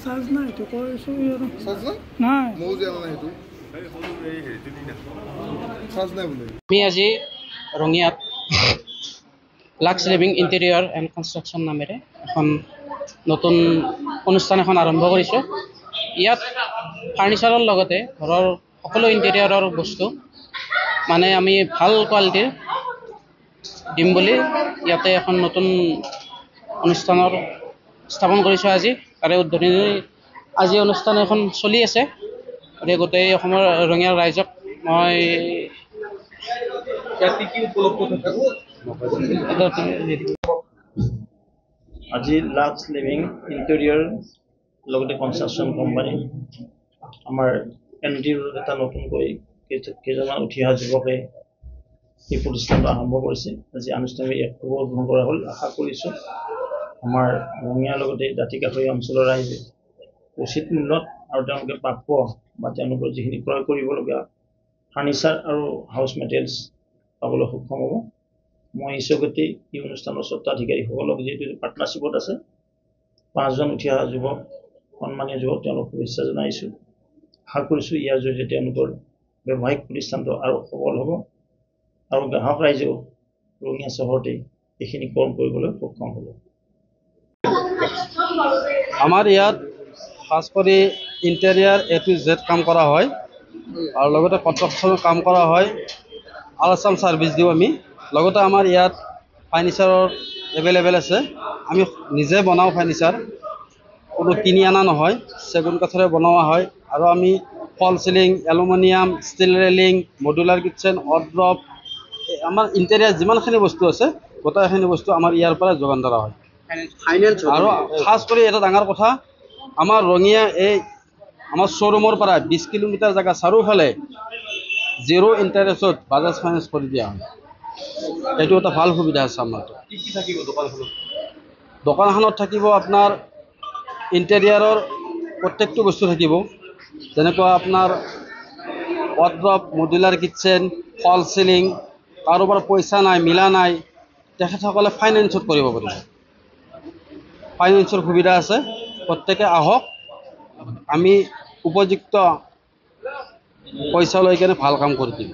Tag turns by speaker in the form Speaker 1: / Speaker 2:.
Speaker 1: Charge নাই তো কৈছো নাই
Speaker 2: আমি আজি ৰঙিয়াত Lux living interior and construction নামেৰে এখন নতুন অনুষ্ঠান এখন আৰম্ভ কৰিছোঁ। ইয়াত ফাৰ্ণিচাৰৰ লগতে ঘৰৰ সকলো ইণ্টেৰিয়ৰৰ বস্তু মানে আমি ভাল কোৱালিটিৰ দিম বুলি ইয়াতে এখন নতুন অনুষ্ঠানৰ স্থাপন কৰিছোঁ আজি। তাৰে উদ্বোধনী আজি অনুষ্ঠান এখন চলি আছে। গতিকে গোটেই অসমৰ ৰঙিয়াৰ ৰাইজক মই
Speaker 3: আজি লাক্স লিভিং ইণ্টেৰিয়ৰ লগতে কনষ্ট্ৰাকশ্যন কোম্পানী আমাৰ এনটিউত এটা নতুনকৈ কেইজনমান উঠি অহা যুৱকে এই প্ৰতিষ্ঠানটো আৰম্ভ কৰিছে। আজি আনুষ্ঠানিক এক গ্ৰহণ কৰা হ'ল। আশা কৰিছোঁ আমাৰ ৰঙিয়াৰ লগতে দাঁতিকাষৰীয়া অঞ্চলৰ ৰাইজে উচিত মূল্যত আৰু তেওঁলোকে প্ৰাপ্য বা তেওঁলোকৰ যিখিনি ক্ৰয় কৰিবলগীয়া ফাৰ্ণিচাৰ আৰু হাউচ মেটেৰিয়েলছ পাবলৈ সক্ষম হ'ব। মই ইছগতে এই অনুষ্ঠানৰ স্বত্বাধিকাৰীসকলক যিহেতু পাৰ্টনাৰশ্বিপত আছে 5জন উঠি অহা যুৱক সন্মানীয় যুৱক তেওঁলোকক শুভেচ্ছা জনাইছোঁ। আশা কৰিছোঁ ইয়াৰ জৰিয়তে তেওঁলোকৰ ব্যৱসায়িক প্ৰতিষ্ঠানটো আৰু সবল হ'ব আৰু গ্ৰাহক ৰাইজেও ৰঙিয়া চহৰতে এইখিনি কৰ্ম কৰিবলৈ সক্ষম হ'ব।
Speaker 4: আমাৰ ইয়াত খাস কৰি ইণ্টেৰিয়াৰ A to Z কাম কৰা হয় আৰু লগতে কনষ্ট্ৰাকশ্যনৰ কাম কৰা হয়। আলচাম ছাৰ্ভিচ দিওঁ আমি। লগতে আমাৰ ইয়াত ফাৰ্ণিচাৰৰ এভেইলেবল আছে। আমি নিজে বনাওঁ ফাৰ্ণিচাৰ, কোনো কিনি অনা নহয়, চেগুন কাঠেৰে বনোৱা হয়। আৰু আমি false ceiling, aluminium, steel railing, modular kitchen, wardrobe, আমাৰ ইণ্টেৰিয়াৰ যিমানখিনি বস্তু আছে গোটেইখিনি বস্তু আমাৰ ইয়াৰ পৰা যোগান ধৰা হয়। আৰু খাস কৰি এটা ডাঙৰ কথা, আমাৰ ৰঙিয়া এই আমাৰ শ্ব'ৰুমৰ পৰা 20 কিলোমিটাৰ জেগা চাৰিওফালে 0 ইণ্টাৰেষ্টত বাজাজ ফাইনেন্স কৰি দিয়া হয়। এইটো এটা ভাল সুবিধা আছে আমাৰ। দোকানখনত থাকিব আপোনাৰ ইণ্টেৰিয়াৰৰ প্ৰত্যেকটো বস্তু থাকিব, যেনেকুৱা আপোনাৰ ৱাৰ্ড্ৰব, মডুলাৰ কিটচেন, ফল চিলিং। কাৰোবাৰ পইচা নাই, মিলা নাই, তেখেতসকলে ফাইনেন্সত কৰিব পাৰিব। ফাইনেন্সৰ সুবিধা আছে। প্ৰত্যেকে আহক, আমি উপযুক্ত পইচা লৈ কেনে ভাল কাম কৰি দিম।